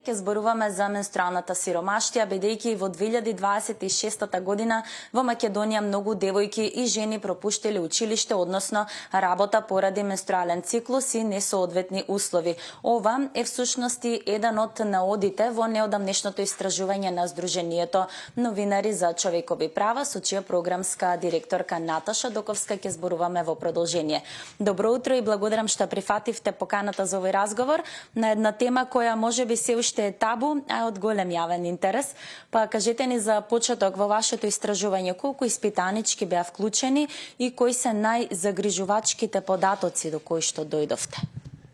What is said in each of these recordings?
Ке зборуваме за менструалната сиромаштија, бидејќи во 2026 година во Македонија многу девојки и жени пропуштиле училиште, односно работа поради менструален циклус и несоодветни услови. Ова е всушности еден од наодите во неодамнешното истражување на Сдруженијето новинари за човекови права, со чија програмска директорка Наташа Доковска ќе зборуваме во продолжение. Добро утро и благодарам што прифативте поканата за овој разговор на една тема која можеби се уште е табу, а од голем јавен интерес. Па кажете ни за почеток во вашето истражување колку испитанички беа вклучени и кои се најзагрижувачките податоци до кои што дојдовте?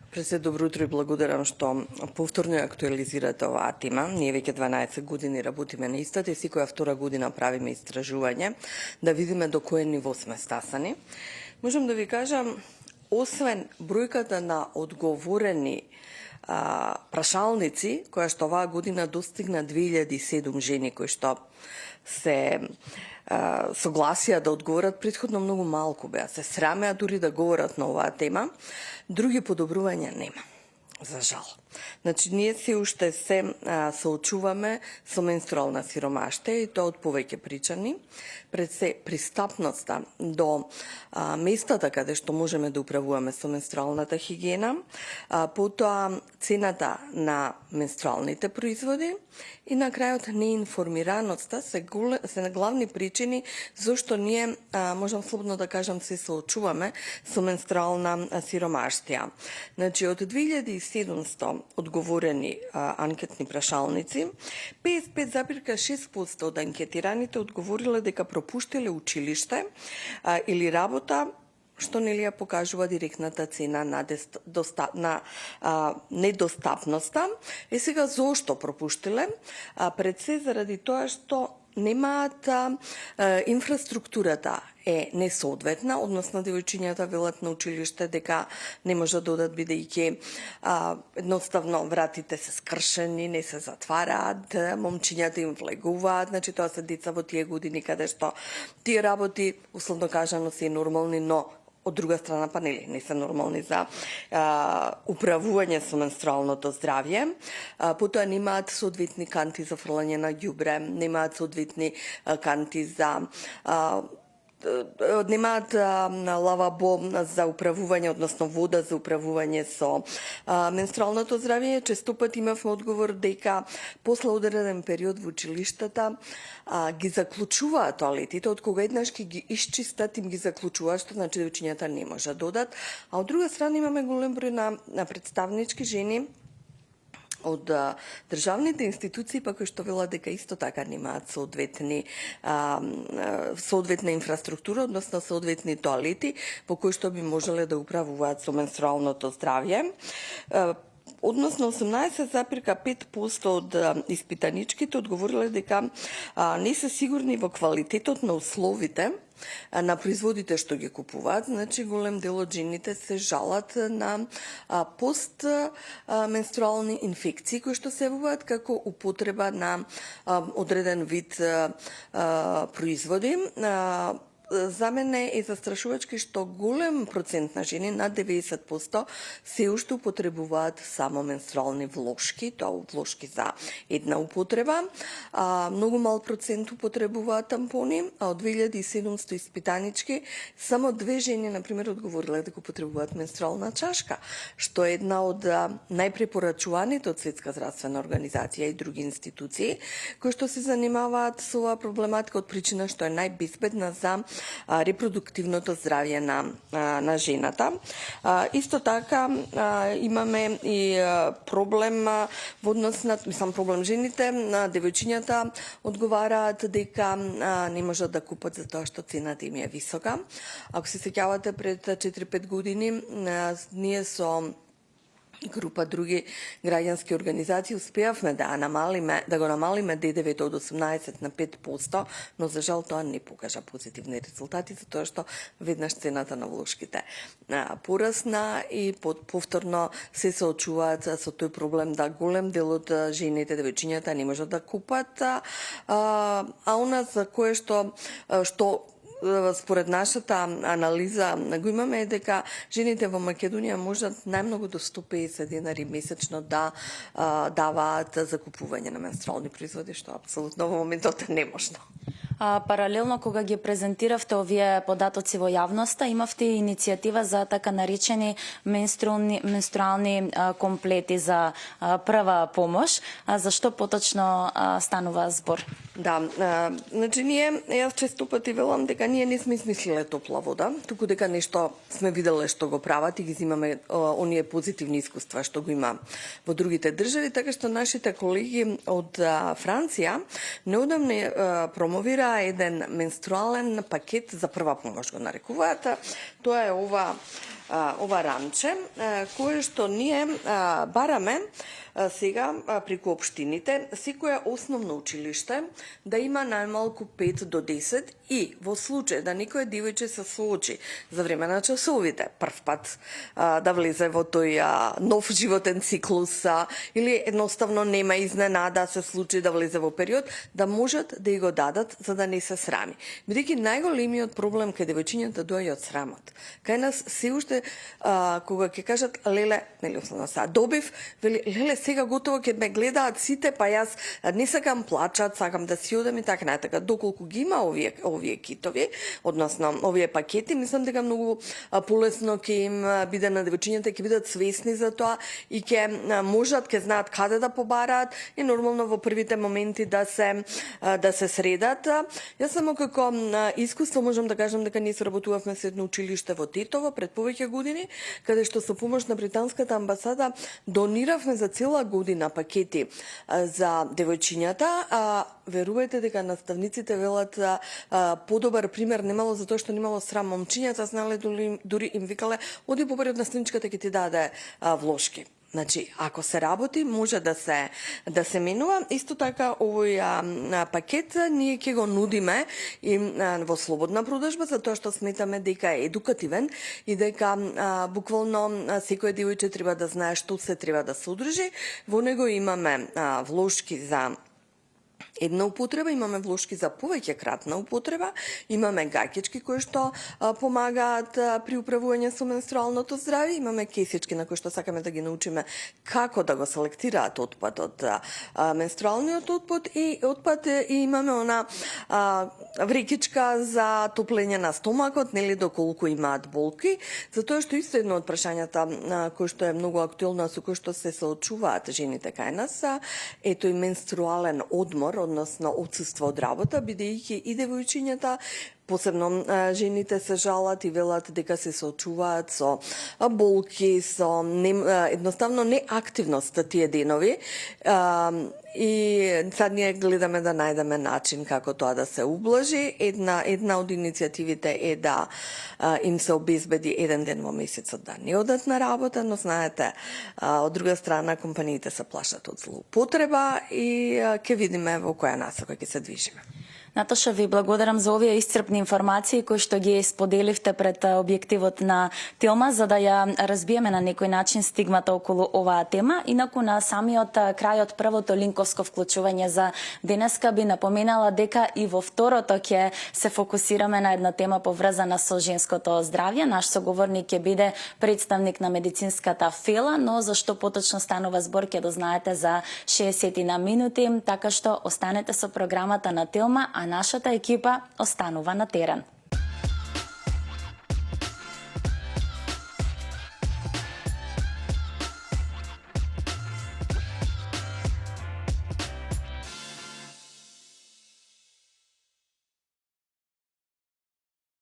Пред добро утро и благодарам што повторно ја актуализирате оваа тема. Ние веќе 12 години работиме на истата и секоја втора година правиме истражување да видиме до кое ниво сме стасани. Можам да ви кажам, освен бројката на одговорени прашалници, која што оваа година достигна 2007 жени кои што се согласија да одговорат, предходно многу малку беа, се срамеа дури да говорат на оваа тема, други подобрувања нема. За жал. Значи, ние се уште се соочуваме со менструална сиромаштија и тоа од повеќе причини. Пред се пристапноста до местата каде што можеме да управуваме со менструалната хигиена, потоа цената на менструалните производи и на крајот неинформираноста се главни причини зашто ние, можам слободно да кажам, се соочуваме со менструална сиромаштија. Значи, од 2700 одговорени анкетни прашалници, 55,6% од анкетираните одговориле дека пропуштиле училиште или работа, што нели ја покажува директната цена на недостапноста. И сега зошто пропуштиле? Пред се заради тоа што немаат инфраструктурата е несоодветна, односно девојчињата велат на училиште дека не можат да одат бидејќи едноставно вратите се скршени, не се затвараат, момчињата им влегуваат, значи тоа се деца во тие години каде што тие работи, условно кажано, се нормални, но од друга страна па нели не се нормални за управување со менструалното здравје. Потоа немаат соодветни канти за фрлање на ѓубре, немаат соодветни канти за немаат лавабо за управување, односно вода за управување со менструалното здравје. Често пат имавме одговор дека после одреден период во училиштата ги заклучуваат тоалетите, од кога еднаш ќе ги исчистат, им ги заклучуваат, што значи девојчињата не можат да одат. А од друга страна имаме голем број на представнички жени од државните институции, па кои што велат дека исто така немаат соодветна инфраструктура, односно соодветни тоалети, по кои што би можеле да управуваат со менструалното здравје. Односно 18,5% од испитаничките одговориле дека не се сигурни во квалитетот на условите на производите што ги купуваат. Значи, голем дел од жените се жалат на постменструални инфекции кои што се јавуваат како употреба на одреден вид производи. За мене е застрашувачки што голем процент на жени, над 90%, се уште употребуваат само менструални влошки, тоа влошки за една употреба. Многу мал процент употребуваат тампони, а од 2700 испитанички, само 2 жени, например, одговориле дека употребуваат менструална чашка, што е една од најпрепорачуваните од Светска здравствена организација и други институции, кои што се занимаваат со оваа проблематика од причина што е најбезбедна за репродуктивното здравје на жената. Исто така имаме и проблем во однос на, проблем жените, девојчињата одговараат дека не можат да купат за тоа што цената им е висока. Ако се сеќавате, пред 4-5 години ние со група други граѓански организации успеавме да го намалиме ДДВ-то од 18 на 5%, но за жал тоа не покажа позитивни резултати, затоа што веднаш цената на влошките порасна и повторно се соочуваат со тој проблем да голем дел од жените, девојчињата не можат да купат, а она за кое што според нашата анализа го имаме е дека жените во Македонија можат најмногу до 150 денари месечно да даваат за купување на менструални производи, што апсолутно во моментот е неможно. Паралелно кога ги презентиравте овие податоци во јавноста, имавте и иницијатива за така наречени менструални комплети за прва помош. За што поточно станува збор? Да, значи јас често пати велам дека ние не сме измислиле топла вода, туку дека нешто сме виделе што го прават и ги земаме оние позитивни искуства што го има во другите држави, така што нашите колеги од Франција неодамна промовира еден менструален пакет за прва помош, го нарекуваат. Тоа е ова рамче, кое што ние бараме сега преку општините, секое основно училиште да има најмалку 5 до 10 и во случај да некој девојче се соочи за време на часовите, прв пат да влезе во тој нов животен циклус или едноставно нема изненада се случи да влезе во период, да можат да и го дадат за да не се срами. Бидејќи најголемиот проблем кај девојчињата доаѓа од срамот. Кај нас се уште кога ќе кажат леле, нели условно са, добив, вели леле сега готово ќе ме гледаат сите, па јас не сакам плачат, сакам да си одам и така натака. Доколку ги има овие китови, односно овие пакети, мислам дека многу полесно ќе им биде на девојчињата, ќе бидат свесни за тоа и ќе можат, ќе знаат каде да побараат и нормално во првите моменти да се средат. Јас само како искуство можам да кажам дека ние соработувавме со едно училиште во Тетово пред повеќе години, каде што со помош на британската амбасада дониравме за цела година пакети за девојчињата. Верувајте дека наставниците велат подобар пример немало затоа што немало срам. Момчињата знале дури им викале оди по период наставничката ќе ти даде влошки. Значи, ако се работи, може да се менува. Исто така, овој пакет ние ќе го нудиме и во слободна продажба, затоа што сметаме дека е едукативен и дека буквално секој девојче треба да знае што се треба да се одржи. Во него имаме влошки за една употреба, имаме влошки за повеќе кратна употреба, имаме гаќички кои што помагаат при управување со менструалното здравје, имаме кесички на кои што сакаме да ги научиме како да го селектираат отпадот, менструалниот отпад и имаме она врекичка за топлење на стомакот, нели доколку имаат болки, затоа што исто едно од прашањата кој што е многу актуелно, со кој што се соочуваат жените кај нас, е тој менструален одмор, односно отсуство од работа, бидејќи и девојчињата, посебно жените се жалат и велат дека се соочуваат со болки, со едноставно неактивност тие денови. И сад ние гледаме да најдеме начин како тоа да се ублажи. Една од иницијативите е да им се обезбеди еден ден во месецот да не одат на работа, но знаете, од друга страна компаниите се плашат од злоупотреба и ќе видиме во која насока ќе се движиме. Наташа, ви благодарам за овие исцрпни информации кои што ги споделивте пред објективот на Телма, за да ја разбиеме на некој начин стигмата околу оваа тема. Инаку на самиот крај од првото линковско вклучување за денеска би напоменала дека и во второто ќе се фокусираме на една тема поврзана со женското здравје. Наш соговорник ќе биде представник на медицинската фела, но за што поточно станува збор ќе дознаете за 60 на минути, така што останете со програмата на Телма, а нашата екипа останува на терен.